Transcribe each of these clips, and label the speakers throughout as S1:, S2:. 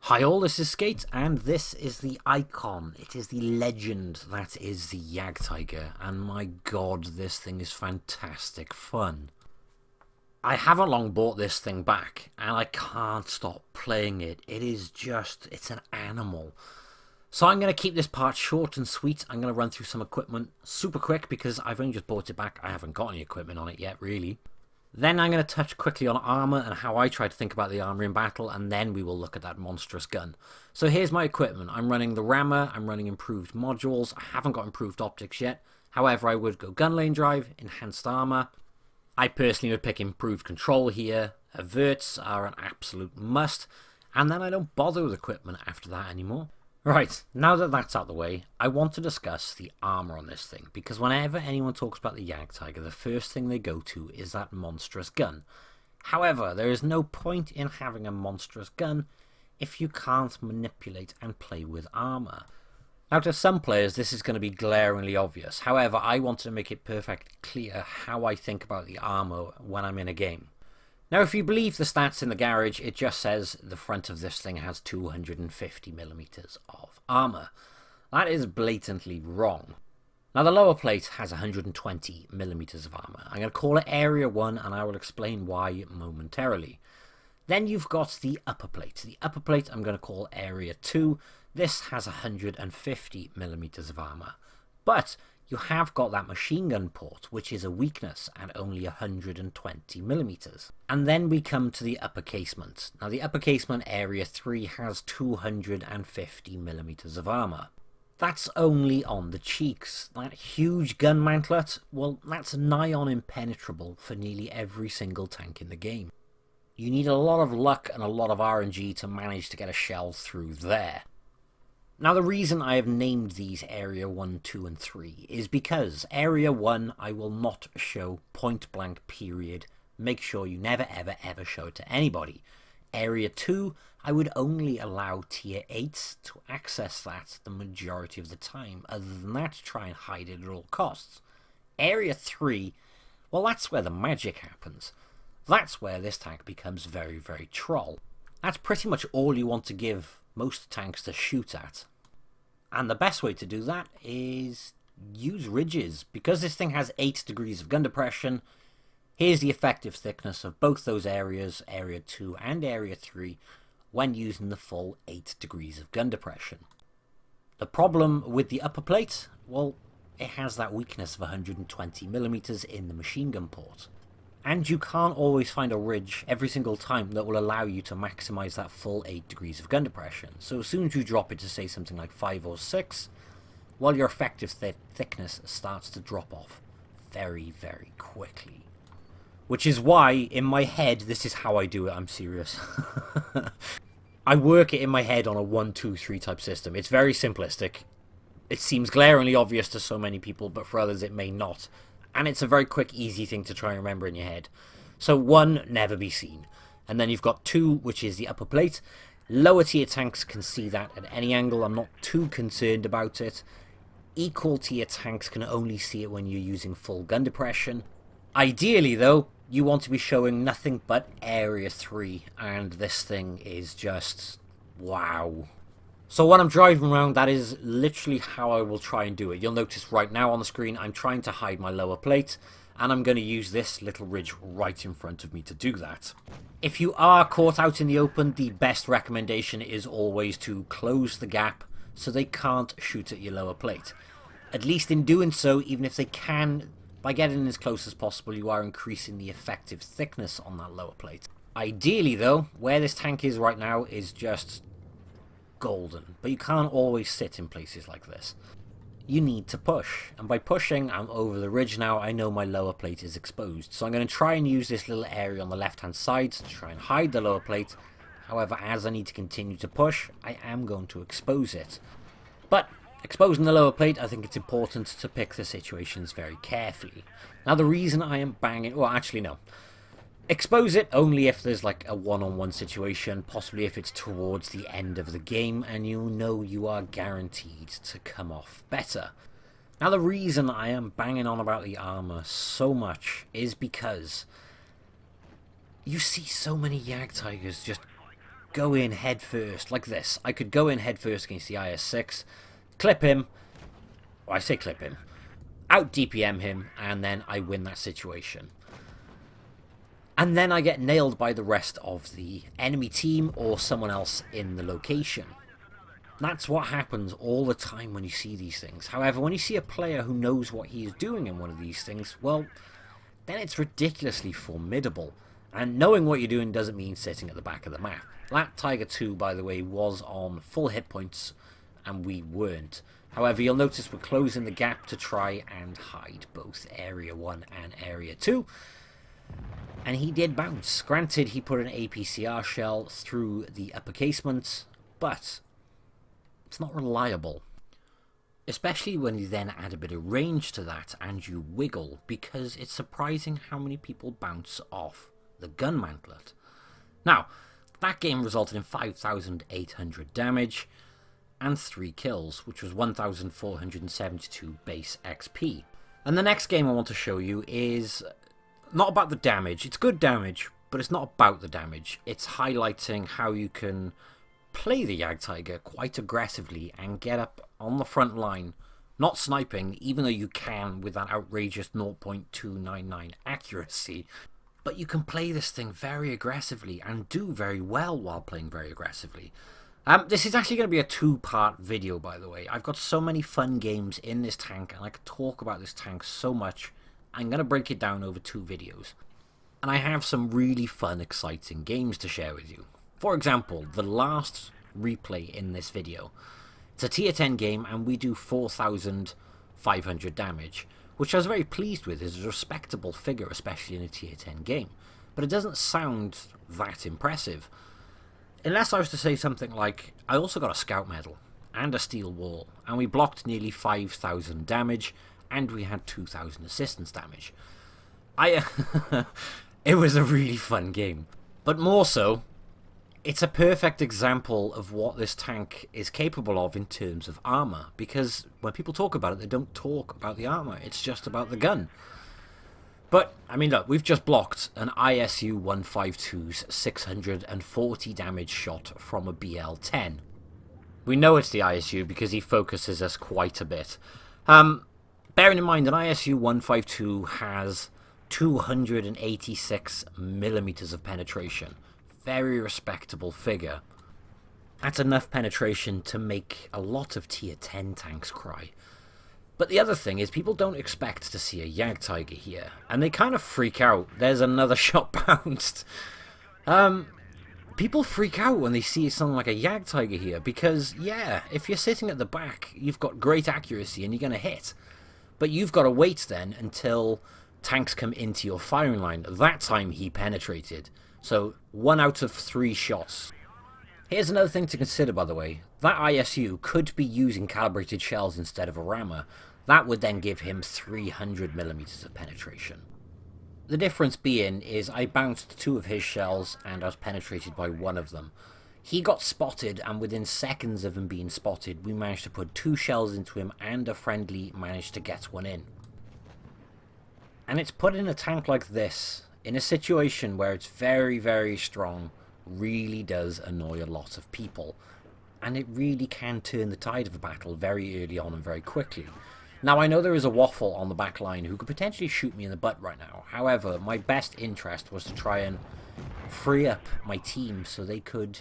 S1: Hi all, this is Skate, and this is the icon. It is the legend that is the Jagdtiger, and my god, this thing is fantastic fun. I haven't long bought this thing back, and I can't stop playing it. It is just, it's an animal. So I'm going to keep this part short and sweet. I'm going to run through some equipment super quick, because I've only just bought it back. I haven't got any equipment on it yet, really. Then I'm going to touch quickly on armor and how I try to think about the armor in battle, and then we will look at that monstrous gun. So here's my equipment. I'm running the rammer, I'm running improved modules, I haven't got improved optics yet. However, I would go gun lane drive, enhanced armor. I personally would pick improved control here. Averts are an absolute must, and then I don't bother with equipment after that anymore. Right, now that that's out of the way, I want to discuss the armor on this thing, because whenever anyone talks about the Jagdtiger, the first thing they go to is that monstrous gun. However, there is no point in having a monstrous gun if you can't manipulate and play with armor. Now, to some players, this is going to be glaringly obvious. However, I wanted to make it perfectly clear how I think about the armor when I'm in a game. Now, if you believe the stats in the garage, it just says the front of this thing has 250mm of armor. That is blatantly wrong. Now, the lower plate has 120mm of armor. I'm going to call it Area 1, and I will explain why momentarily. Then you've got the upper plate. The upper plate I'm going to call Area 2. This has 150mm of armor. But you have got that machine gun port, which is a weakness at only 120mm. And then we come to the upper casement. Now, the upper casement Area 3 has 250mm of armor. That's only on the cheeks. That huge gun mantlet, well, that's nigh on impenetrable for nearly every single tank in the game. You need a lot of luck and a lot of RNG to manage to get a shell through there. Now, the reason I have named these Area 1, 2 and 3 is because Area 1 I will not show point blank period. Make sure you never ever show it to anybody. Area 2 I would only allow tier 8s to access that the majority of the time. Other than that, try and hide it at all costs. Area 3, well, that's where the magic happens. That's where this tank becomes very, very troll. That's pretty much all you want to give most tanks to shoot at. And the best way to do that is use ridges. Because this thing has 8 degrees of gun depression, here's the effective thickness of both those areas, Area 2 and Area 3, when using the full 8 degrees of gun depression. The problem with the upper plate, well, it has that weakness of 120mm in the machine gun port. And you can't always find a ridge every single time that will allow you to maximize that full 8 degrees of gun depression. So as soon as you drop it to say something like 5 or 6, well, your effective thickness starts to drop off very, very quickly. Which is why, in my head, this is how I do it, I'm serious. I work it in my head on a 1, 2, 3 type system. It's very simplistic. It seems glaringly obvious to so many people, but for others it may not. And it's a very quick, easy thing to try and remember in your head. So 1, never be seen. And then you've got 2, which is the upper plate. Lower tier tanks can see that at any angle. I'm not too concerned about it. Equal tier tanks can only see it when you're using full gun depression. Ideally, though, you want to be showing nothing but Area 3. And this thing is just wow. So when I'm driving around, that is literally how I will try and do it. You'll notice right now on the screen, I'm trying to hide my lower plate, and I'm going to use this little ridge right in front of me to do that. If you are caught out in the open, the best recommendation is always to close the gap so they can't shoot at your lower plate. At least in doing so, even if they can, by getting as close as possible, you are increasing the effective thickness on that lower plate. Ideally, though, where this tank is right now is just golden, but you can't always sit in places like this. You need to push, and by pushing, I'm over the ridge now. I know my lower plate is exposed, so I'm going to try and use this little area on the left hand side to try and hide the lower plate. However, as I need to continue to push, I am going to expose it. But exposing the lower plate, I think it's important to pick the situations very carefully. Now, the reason I am banging, well, actually no, expose it only if there's like a one-on-one situation, possibly if it's towards the end of the game and you know you are guaranteed to come off better. Now, the reason I am banging on about the armor so much is because you see so many Jagdtigers just go in head first, like this. I could go in head first against the IS-6, clip him, or I say clip him, out DPM him, and then I win that situation. And then I get nailed by the rest of the enemy team or someone else in the location. That's what happens all the time when you see these things. However, when you see a player who knows what he is doing in one of these things, well, then it's ridiculously formidable. And knowing what you're doing doesn't mean sitting at the back of the map. Jagdtiger 2, by the way, was on full hit points, and we weren't. However, you'll notice we're closing the gap to try and hide both Area 1 and Area 2. And he did bounce. Granted, he put an APCR shell through the upper casement, but it's not reliable. Especially when you then add a bit of range to that and you wiggle, because it's surprising how many people bounce off the gun mantlet. Now, that game resulted in 5,800 damage and 3 kills, which was 1,472 base XP. And the next game I want to show you is not about the damage. It's good damage, but it's not about the damage. It's highlighting how you can play the Jagdtiger quite aggressively and get up on the front line, not sniping, even though you can with that outrageous 0.299 accuracy. But you can play this thing very aggressively and do very well while playing very aggressively. This is actually going to be a 2-part video, by the way. I've got so many fun games in this tank, and I could talk about this tank so much. I'm going to break it down over 2 videos. And I have some really fun, exciting games to share with you. For example, the last replay in this video. It's a tier 10 game, and we do 4,500 damage, which I was very pleased with. It's a respectable figure, especially in a tier 10 game. But it doesn't sound that impressive. Unless I was to say something like, I also got a scout medal and a steel wall, and we blocked nearly 5,000 damage, and we had 2,000 assistance damage. It was a really fun game. But more so, it's a perfect example of what this tank is capable of in terms of armor, because when people talk about it, they don't talk about the armor, it's just about the gun. But, I mean, look, we've just blocked an ISU 152's 640 damage shot from a BL-10. We know it's the ISU because he focuses us quite a bit. Bearing in mind, an ISU 152 has 286 millimeters of penetration. Very respectable figure. That's enough penetration to make a lot of tier 10 tanks cry. But the other thing is, people don't expect to see a Jagdtiger here, and they kind of freak out. There's another shot bounced. People freak out when they see something like a Jagdtiger here, because, yeah, if you're sitting at the back, you've got great accuracy and you're going to hit. But you've got to wait then until tanks come into your firing line. That time he penetrated. So 1 out of 3 shots. Here's another thing to consider, by the way. That ISU could be using calibrated shells instead of a rammer. That would then give him 300 millimeters of penetration. The difference being is I bounced 2 of his shells and I was penetrated by 1 of them. He got spotted, and within seconds of him being spotted, we managed to put 2 shells into him, and a friendly managed to get 1 in. And it's put in a tank like this, in a situation where it's very, very strong, really does annoy a lot of people. And it really can turn the tide of a battle very early on and very quickly. Now, I know there is a waffle on the back line who could potentially shoot me in the butt right now. However, my best interest was to try and free up my team so they could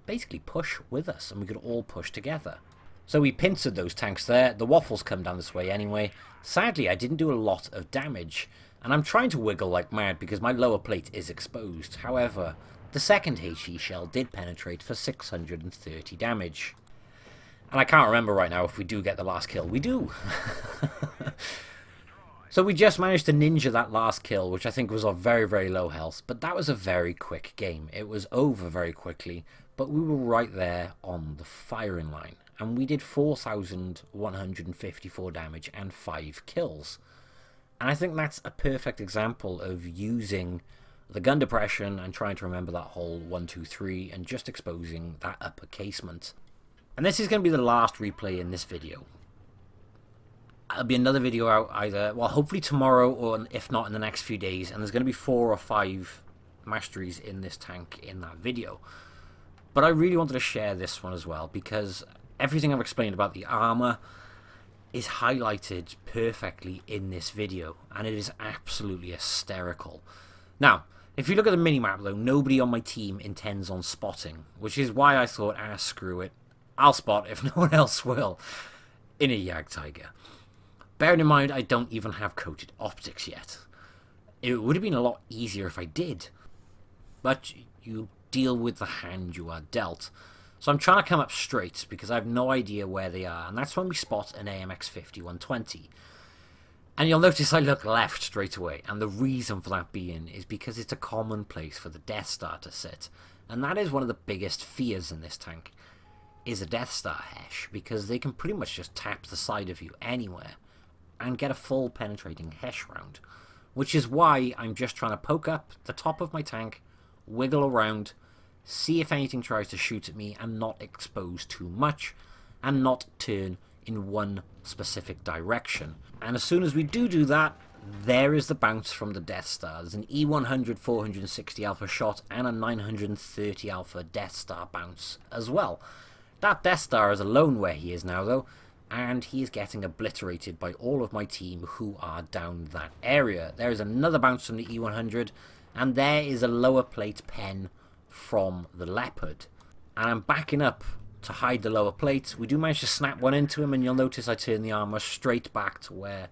S1: basically push with us and we could all push together. So we pincered those tanks there. The waffles come down this way anyway. Sadly, I didn't do a lot of damage, and I'm trying to wiggle like mad because my lower plate is exposed. However, the second HE shell did penetrate for 630 damage. And I can't remember right now if we do get the last kill. We do! So we just managed to ninja that last kill, which I think was of very, very low health. But that was a very quick game. It was over very quickly, but we were right there on the firing line. And we did 4,154 damage and 5 kills. And I think that's a perfect example of using the gun depression and trying to remember that whole 1, 2, 3 and just exposing that upper casement. And this is going to be the last replay in this video. There'll be another video out either, well, hopefully tomorrow, or if not in the next few days, and there's going to be 4 or 5 masteries in this tank in that video. But I really wanted to share this one as well, because everything I've explained about the armor is highlighted perfectly in this video, and it is absolutely hysterical. Now, if you look at the minimap though, nobody on my team intends on spotting, which is why I thought, screw it, I'll spot if no one else will, in a Jagdtiger. Bearing in mind, I don't even have coated optics yet. It would have been a lot easier if I did, but you deal with the hand you are dealt. So I'm trying to come up straight because I have no idea where they are, and that's when we spot an AMX 5120. And you'll notice I look left straight away, and the reason for that being is because it's a common place for the Death Star to sit. And that is one of the biggest fears in this tank, is a Death Star hesh, because they can pretty much just tap the side of you anywhere and get a full penetrating hesh round. Which is why I'm just trying to poke up the top of my tank, wiggle around, see if anything tries to shoot at me and not expose too much, and not turn in one specific direction. And as soon as we do that, there is the bounce from the Death Star. There's an E100 460 alpha shot and a 930 alpha Death Star bounce as well. That Death Star is alone where he is now though, and he is getting obliterated by all of my team who are down that area. There is another bounce from the E100, and there is a lower plate pen from the Leopard. And I'm backing up to hide the lower plate. We do manage to snap one into him, and you'll notice I turn the armor straight back to where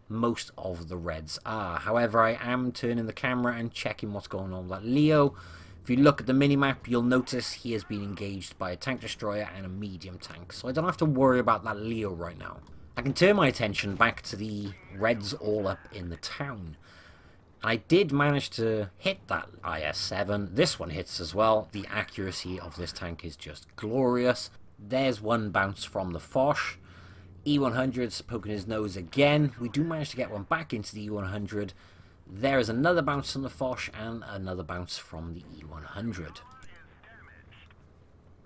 S1: most of the reds are. However, I am turning the camera and checking what's going on with that Leo. If you look at the minimap, you'll notice he has been engaged by a tank destroyer and a medium tank, so I don't have to worry about that Leo right now. I can turn my attention back to the reds all up in the town. I did manage to hit that IS-7. This one hits as well. The accuracy of this tank is just glorious. There's one bounce from the Foch. E100's poking his nose again. We do manage to get one back into the E100. There is another bounce from the Foch and another bounce from the E100.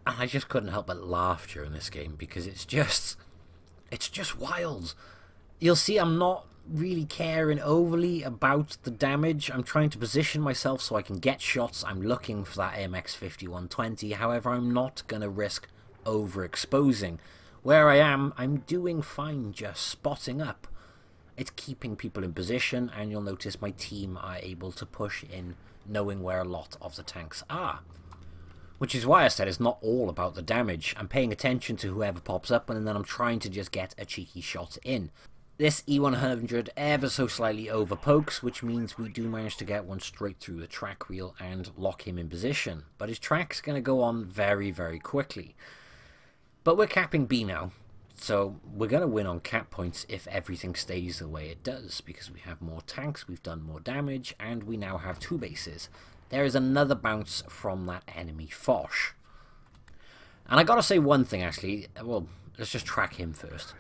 S1: And I just couldn't help but laugh during this game because it's just wild. You'll see I'm not really caring overly about the damage. I'm trying to position myself so I can get shots. I'm looking for that AMX 5120. However, I'm not going to risk overexposing. Where I am, I'm doing fine just spotting up. It's keeping people in position, and you'll notice my team are able to push in knowing where a lot of the tanks are. Which is why I said it's not all about the damage. I'm paying attention to whoever pops up, and then I'm trying to just get a cheeky shot in. This E100 ever so slightly over pokes, which means we do manage to get one straight through the track wheel and lock him in position. But his track's going to go on very, very quickly. But we're capping B now. So we're going to win on cap points if everything stays the way it does, because we have more tanks, we've done more damage, and we now have two bases. There is another bounce from that enemy Foch. And I gotta say one thing actually, well, let's just track him first.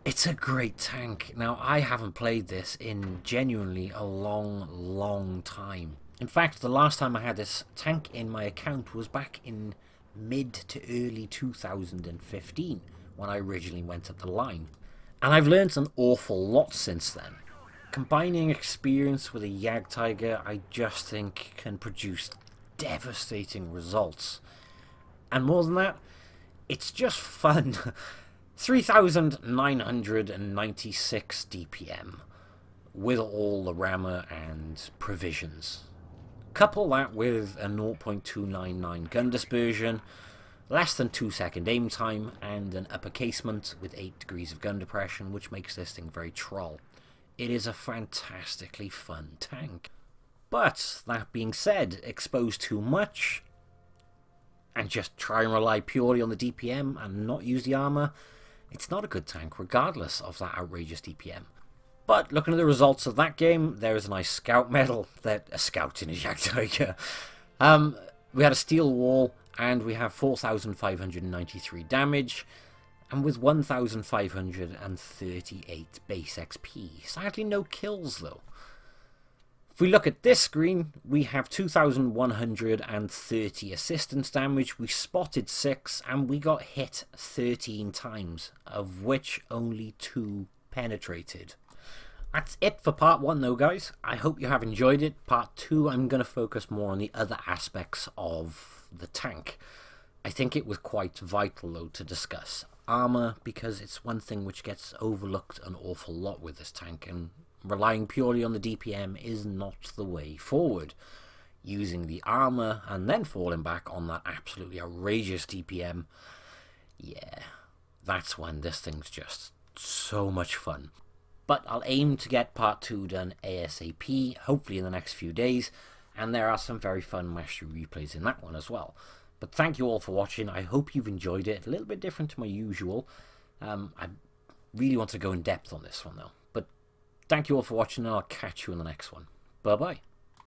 S1: It's a great tank. Now, I haven't played this in genuinely a long time. In fact, the last time I had this tank in my account was back in mid to early 2015 when I originally went up the line, and I've learned an awful lot since then. Combining experience with a Jagdtiger, I just think can produce devastating results, and more than that, it's just fun. 3,996 DPM with all the rammer and provisions. Couple that with a 0.299 gun dispersion, less than 2 second aim time, and an upper casement with 8 degrees of gun depression, which makes this thing very troll. It is a fantastically fun tank. But, that being said, expose too much, and just try and rely purely on the DPM and not use the armor, it's not a good tank, regardless of that outrageous DPM. But looking at the results of that game, there is a nice scout medal. That a scout in a Jagdtiger. We had a steel wall, and we have 4,593 damage, and with 1,538 base XP. Sadly, no kills though. If we look at this screen, we have 2,130 assistance damage. We spotted 6, and we got hit 13 times, of which only 2 penetrated. That's it for part 1 though, guys. I hope you have enjoyed it. Part 2, I'm going to focus more on the other aspects of the tank. I think it was quite vital though to discuss armor, because it's one thing which gets overlooked an awful lot with this tank, and relying purely on the DPM is not the way forward. Using the armor and then falling back on that absolutely outrageous DPM, yeah, that's when this thing's just so much fun. But I'll aim to get part 2 done ASAP, hopefully in the next few days, and there are some very fun mastery replays in that one as well. But thank you all for watching. I hope you've enjoyed it. A little bit different to my usual. I really want to go in depth on this one though. But thank you all for watching, and I'll catch you in the next one. Bye bye.